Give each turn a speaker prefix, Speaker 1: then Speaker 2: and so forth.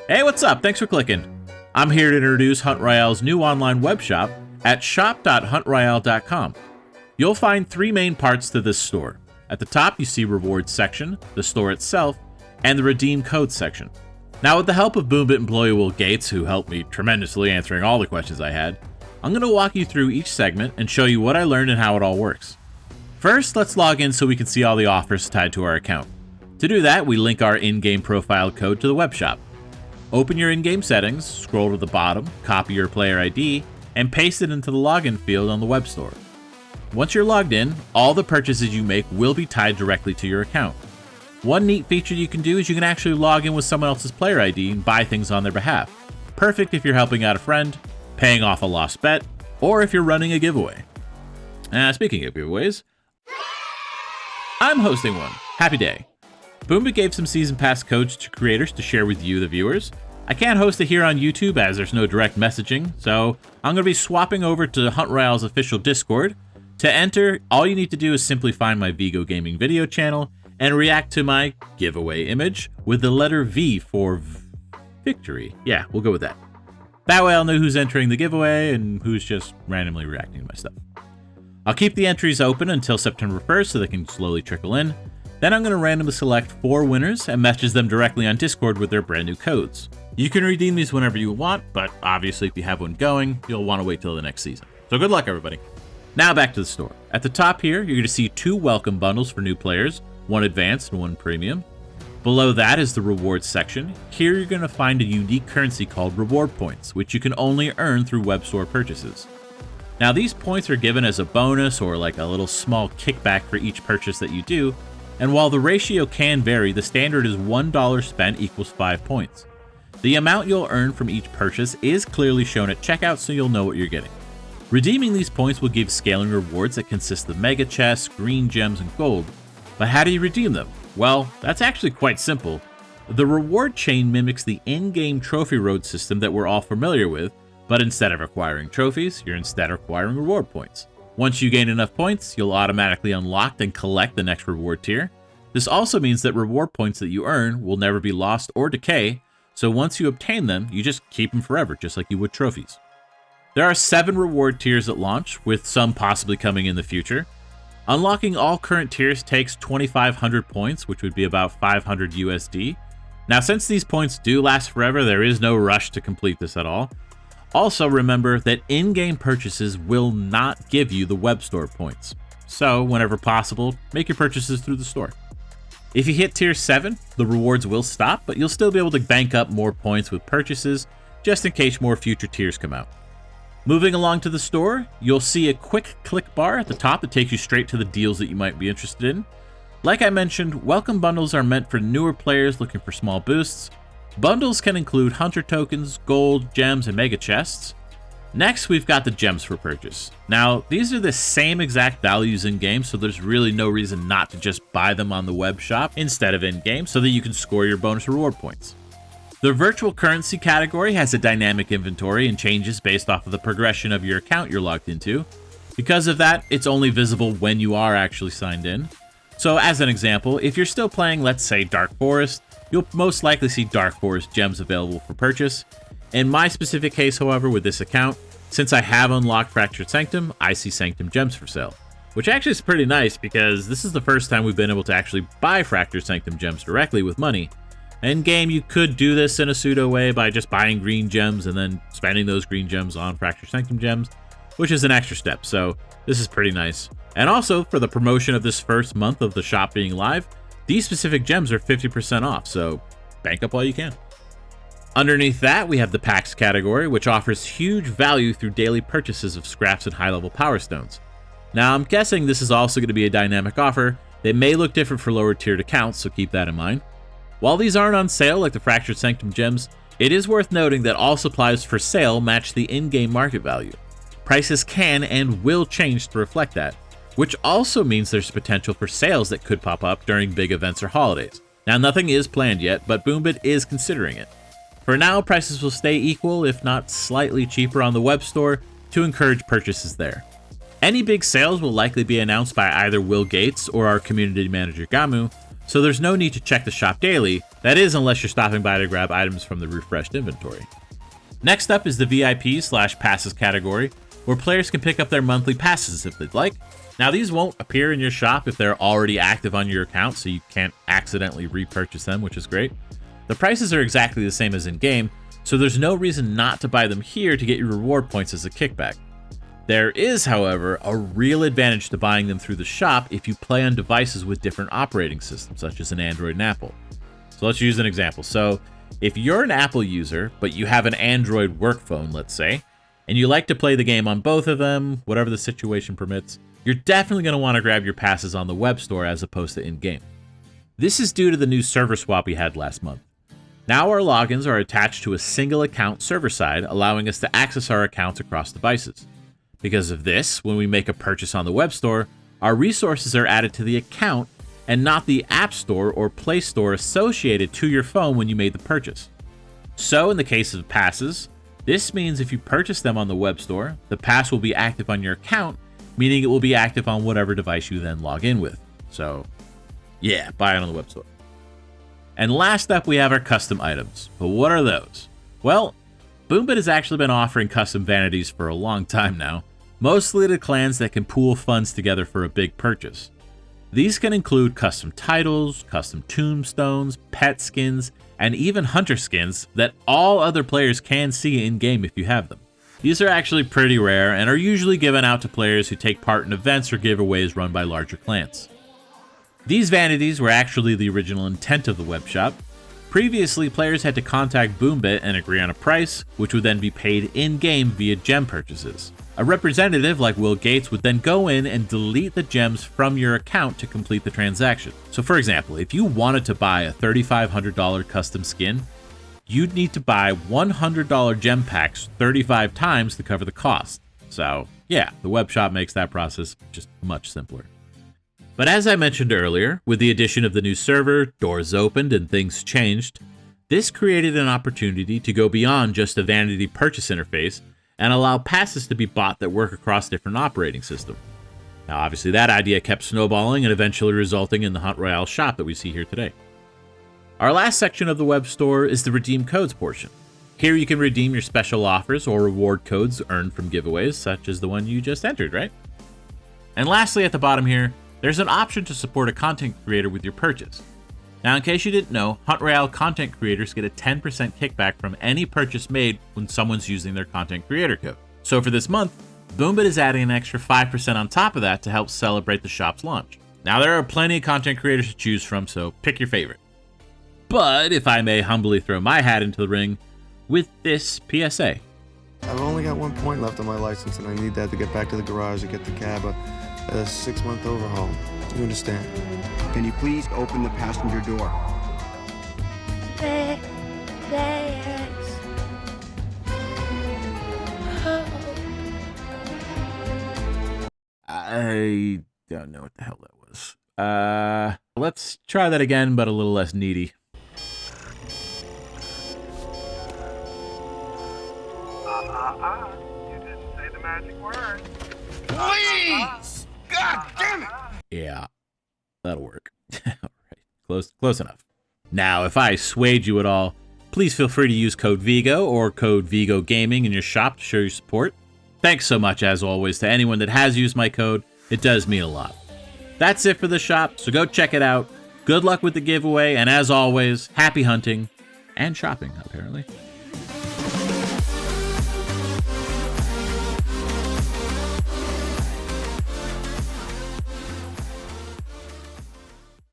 Speaker 1: Hey, what's up? Thanks for clicking. I'm here to introduce Hunt Royale's new online web shop at shop.huntroyale.com. You'll find three main parts to this store. At the top, you see rewards section, the store itself, and the redeem code section. Now, with the help of Boombit employee Will Gates, who helped me tremendously answering all the questions I had, I'm going to walk you through each segment and show you what I learned and how it all works. First, let's log in so we can see all the offers tied to our account. To do that, we link our in-game profile code to the web shop. Open your in-game settings, scroll to the bottom, copy your player ID, and paste it into the login field on the web store. Once you're logged in, all the purchases you make will be tied directly to your account. One neat feature you can do is you can actually log in with someone else's player ID and buy things on their behalf. Perfect if you're helping out a friend, paying off a lost bet, or if you're running a giveaway. Speaking of giveaways, I'm hosting one. Happy day. Boombit gave some season pass codes to creators to share with you, the viewers. I can't host it here on YouTube as there's no direct messaging, so I'm going to be swapping over to Hunt Royale's official Discord. To enter, all you need to do is simply find my Vigo Gaming video channel and react to my giveaway image with the letter V for victory. Yeah, we'll go with that. That way I'll know who's entering the giveaway and who's just randomly reacting to my stuff. I'll keep the entries open until September 1st so they can slowly trickle in. Then I'm going to randomly select 4 winners and message them directly on Discord with their brand new codes. You can redeem these whenever you want, but obviously if you have one going, you'll want to wait till the next season. So good luck, everybody. Now back to the store. At the top here, you're going to see 2 welcome bundles for new players, one advanced and one premium. Below that is the rewards section. Here you're going to find a unique currency called reward points, which you can only earn through web store purchases. Now these points are given as a bonus or like a little small kickback for each purchase that you do, and while the ratio can vary, the standard is $1 spent equals 5 points. The amount you'll earn from each purchase is clearly shown at checkout so you'll know what you're getting. Redeeming these points will give scaling rewards that consist of mega chests, green gems, and gold. But how do you redeem them? Well, that's actually quite simple. The reward chain mimics the in-game trophy road system that we're all familiar with, but instead of acquiring trophies, you're instead acquiring reward points. Once you gain enough points, you'll automatically unlock and collect the next reward tier. This also means that reward points that you earn will never be lost or decay, so once you obtain them, you just keep them forever, just like you would trophies. There are 7 reward tiers at launch, with some possibly coming in the future. Unlocking all current tiers takes 2,500 points, which would be about 500 USD. Now, since these points do last forever, there is no rush to complete this at all. Also, remember that in-game purchases will not give you the web store points. So, whenever possible, make your purchases through the store. If you hit tier 7, the rewards will stop, but you'll still be able to bank up more points with purchases, just in case more future tiers come out. Moving along to the store, you'll see a quick click bar at the top that takes you straight to the deals that you might be interested in. Like I mentioned, welcome bundles are meant for newer players looking for small boosts. Bundles can include hunter tokens, gold, gems, and mega chests. Next, we've got the gems for purchase. Now, these are the same exact values in-game, so there's really no reason not to just buy them on the web shop instead of in-game so that you can score your bonus reward points. The virtual currency category has a dynamic inventory and changes based off of the progression of your account you're logged into. Because of that, it's only visible when you are actually signed in. So as an example, if you're still playing, let's say, Dark Forest, you'll most likely see Dark Forest gems available for purchase. In my specific case, however, with this account, since I have unlocked Fractured Sanctum, I see Sanctum gems for sale. Which actually is pretty nice because this is the first time we've been able to actually buy Fractured Sanctum gems directly with money. In game, you could do this in a pseudo way by just buying green gems and then spending those green gems on Fractured Sanctum gems, which is an extra step, so this is pretty nice. And also, for the promotion of this first month of the shop being live, these specific gems are 50% off, so bank up while you can. Underneath that, we have the packs category, which offers huge value through daily purchases of scraps and high-level power stones. Now, I'm guessing this is also going to be a dynamic offer that may look different for lower tiered accounts, so keep that in mind. While these aren't on sale like the Fractured Sanctum gems, it is worth noting that all supplies for sale match the in-game market value. Prices can and will change to reflect that, which also means there's potential for sales that could pop up during big events or holidays. Now, nothing is planned yet, but Boombit is considering it. For now, prices will stay equal, if not slightly cheaper on the web store, to encourage purchases there. Any big sales will likely be announced by either Will Gates or our community manager Gamu, so there's no need to check the shop daily, that is unless you're stopping by to grab items from the refreshed inventory. Next up is the VIP/passes category, where players can pick up their monthly passes if they'd like. Now these won't appear in your shop if they're already active on your account, so you can't accidentally repurchase them, which is great. The prices are exactly the same as in-game, so there's no reason not to buy them here to get your reward points as a kickback. There is, however, a real advantage to buying them through the shop if you play on devices with different operating systems, such as an Android and Apple. So let's use an example. So if you're an Apple user, but you have an Android work phone, let's say, and you like to play the game on both of them, whatever the situation permits, you're definitely going to want to grab your passes on the web store as opposed to in-game. This is due to the new server swap we had last month. Now our logins are attached to a single account server-side, allowing us to access our accounts across devices. Because of this, when we make a purchase on the web store, our resources are added to the account and not the App Store or Play Store associated to your phone when you made the purchase. So in the case of passes, this means if you purchase them on the web store, the pass will be active on your account, meaning it will be active on whatever device you then log in with. So yeah, buy it on the web store. And last up, we have our custom items. But what are those? Well, Boombit has actually been offering custom vanities for a long time now, mostly to clans that can pool funds together for a big purchase. These can include custom titles, custom tombstones, pet skins, and even hunter skins that all other players can see in-game if you have them. These are actually pretty rare and are usually given out to players who take part in events or giveaways run by larger clans. These vanities were actually the original intent of the web shop. Previously, players had to contact Boombit and agree on a price, which would then be paid in-game via gem purchases. A representative like Will Gates would then go in and delete the gems from your account to complete the transaction. So for example, if you wanted to buy a $3,500 custom skin, you'd need to buy $100 gem packs 35 times to cover the cost. So yeah, the web shop makes that process just much simpler. But as I mentioned earlier, with the addition of the new server, doors opened and things changed, this created an opportunity to go beyond just a vanity purchase interface and allow passes to be bought that work across different operating systems. Now obviously that idea kept snowballing and eventually resulting in the Hunt Royale shop that we see here today. Our last section of the web store is the redeem codes portion. Here you can redeem your special offers or reward codes earned from giveaways, such as the one you just entered, right? And lastly at the bottom here, there's an option to support a content creator with your purchase. Now, in case you didn't know, Hunt Royale content creators get a 10% kickback from any purchase made when someone's using their content creator code. So for this month, Boombit is adding an extra 5% on top of that to help celebrate the shop's launch. Now, there are plenty of content creators to choose from, so pick your favorite. But if I may humbly throw my hat into the ring with this PSA.
Speaker 2: I've only got 1 point left on my license, and I need that to get back to the garage to get the cab a 6-month overhaul. You understand?
Speaker 3: Can you please open the passenger door?
Speaker 4: Thanks.
Speaker 1: I don't know what the hell that was. Let's try that again, but a little less needy.
Speaker 5: You didn't say the magic word.
Speaker 3: Please! God damn it!
Speaker 1: Yeah, that'll work. All right, close enough. Now, if I swayed you at all, please feel free to use code Vigo or code Vigo Gaming in your shop to show your support. Thanks so much, as always, to anyone that has used my code. It does mean a lot. That's it for the shop, so go check it out. Good luck with the giveaway, and as always, happy hunting and shopping, apparently.